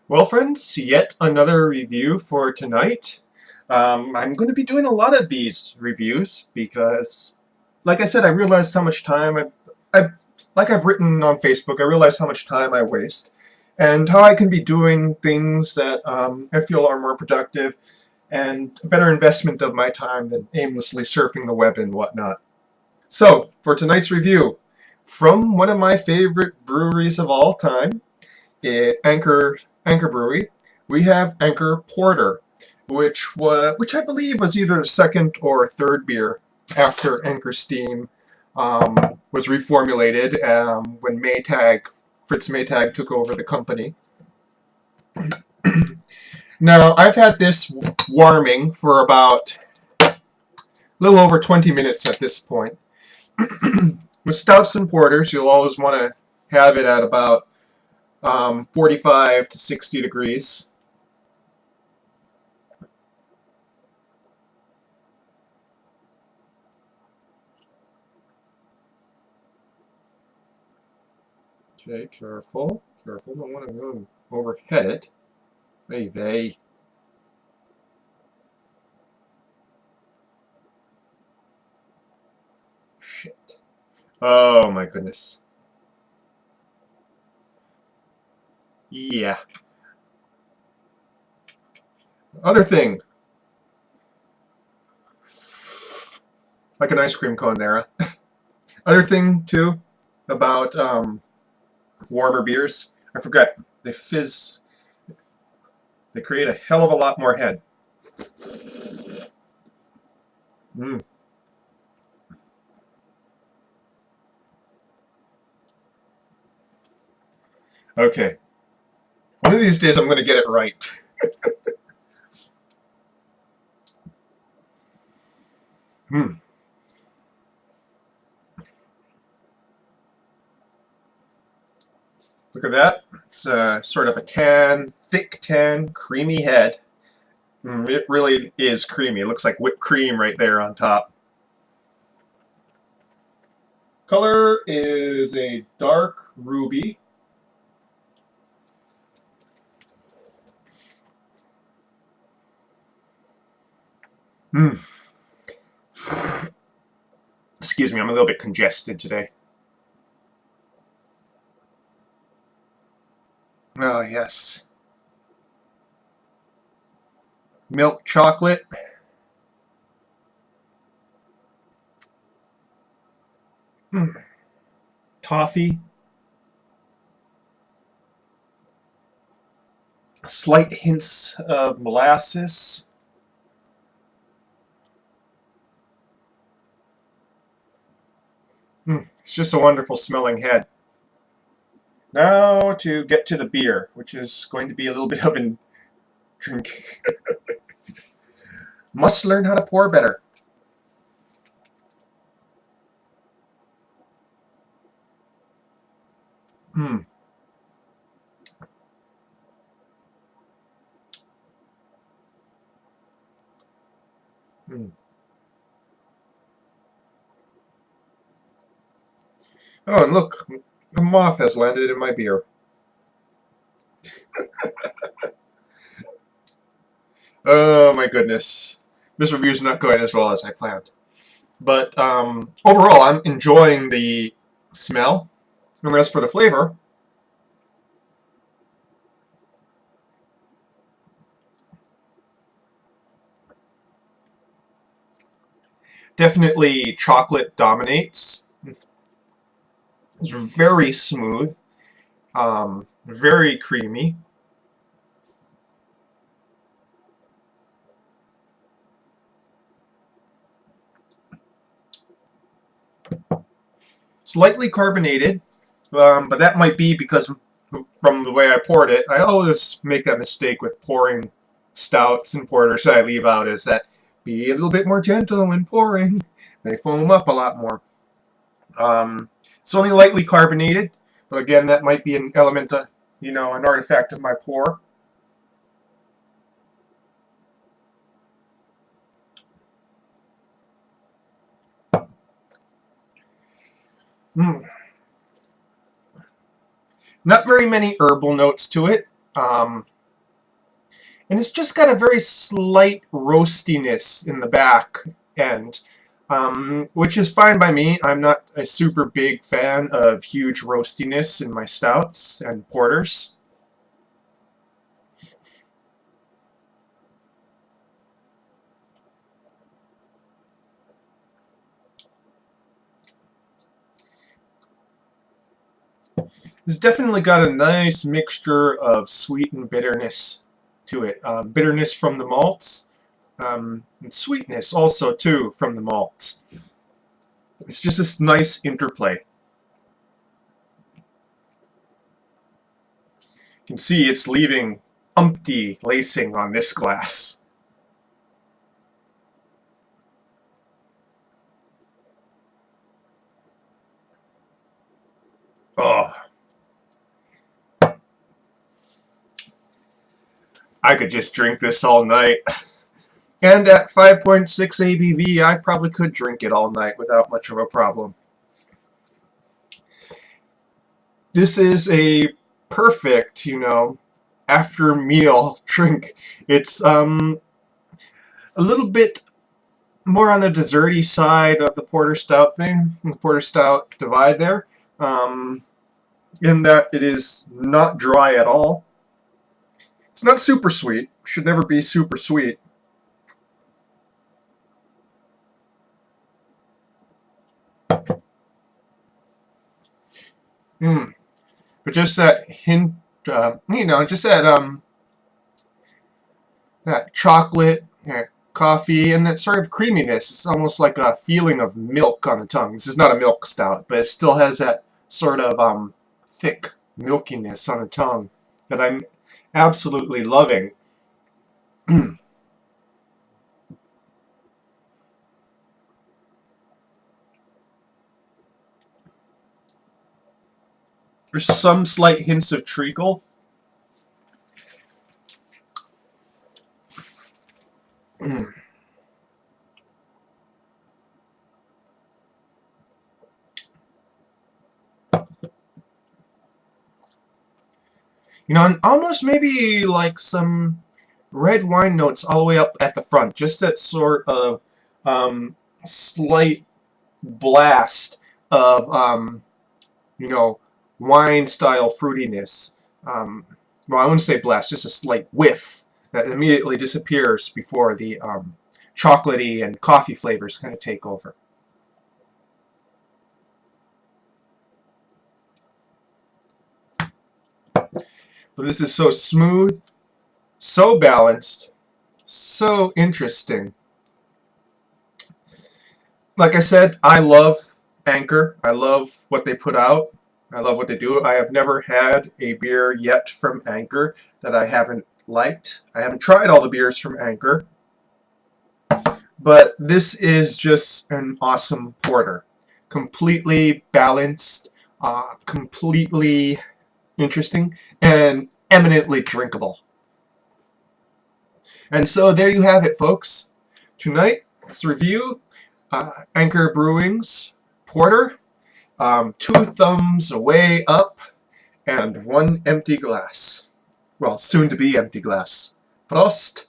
Well, friends, yet another review for tonight. I'm going to be doing a lot of these reviews because, like I said, I realized how much time like I've written on Facebook, I realized how much time I waste and how I can be doing things that I feel are more productive and a better investment of my time than aimlessly surfing the web and whatnot. So, for tonight's review, from one of my favorite breweries of all time, Anchor Brewery, we have Anchor Porter, which I believe was either the second or third beer after Anchor Steam was reformulated when Fritz Maytag took over the company. Now I've had this warming for about a little over 20 minutes at this point. With stouts and porters, you'll always want to have it at about 45 to 60 degrees. Okay, careful. Careful, don't want to go overhead it. Hey, vey. Shit. Oh my goodness. Yeah. Other thing. Like an ice cream cone there. Other thing, too, about warmer beers. I forgot. They fizz. They create a hell of a lot more head. Mm. Okay. One of these days I'm going to get it right. Hmm. Look at that. It's sort of a thick tan, creamy head. It really is creamy. It looks like whipped cream right there on top. Color is a dark ruby. Mm. Excuse me, I'm a little bit congested today. Oh, yes. Milk chocolate. Mm. Toffee. Slight hints of molasses. It's just a wonderful smelling head. Now to get to the beer, which is going to be a little bit of a drink. Must learn how to pour better. Hmm. Hmm. Oh, and look, a moth has landed in my beer. Oh my goodness. This review is not going as well as I planned. But overall, I'm enjoying the smell. And as for the flavor, definitely chocolate dominates. It's very smooth, very creamy. Slightly carbonated, but that might be because from the way I poured it, I always make that mistake with pouring stouts and porters that I leave out is that be a little bit more gentle when pouring. They foam up a lot more. It's only lightly carbonated, but again, that might be an element of, an artifact of my pour. Mm. Not very many herbal notes to it. And it's just got a very slight roastiness in the back end, which is fine by me. I'm not a super big fan of huge roastiness in my stouts and porters. It's definitely got a nice mixture of sweet and bitterness to it. Bitterness from the malts, and sweetness also too from the malts. It's just this nice interplay. You can see it's leaving umpty lacing on this glass. Oh, I could just drink this all night. And at 5.6 ABV, I probably could drink it all night without much of a problem. This is a perfect, after meal drink. It's a little bit more on the desserty side of the porter stout thing, the porter stout divide there, in that it is not dry at all. It's not super sweet. Should never be super sweet. But just that hint, just that chocolate, coffee, and that sort of creaminess. It's almost like a feeling of milk on the tongue. This is not a milk stout, but it still has that sort of thick milkiness on the tongue that I'm absolutely loving. There's some slight hints of treacle. And almost maybe like some red wine notes all the way up at the front. Just that sort of slight blast of, wine-style fruitiness. Well, I wouldn't say blast, just a slight whiff that immediately disappears before the chocolatey and coffee flavors kind of take over. But this is so smooth, so balanced, so interesting. Like I said, I love Anchor. I love what they put out. I love what they do. I have never had a beer yet from Anchor that I haven't liked. I haven't tried all the beers from Anchor. But this is just an awesome porter. Completely balanced, completely interesting, and eminently drinkable. And so there you have it, folks. Tonight's review, Anchor Brewing's porter. 2 thumbs away up and 1 empty glass. Well, soon to be empty glass. Prost!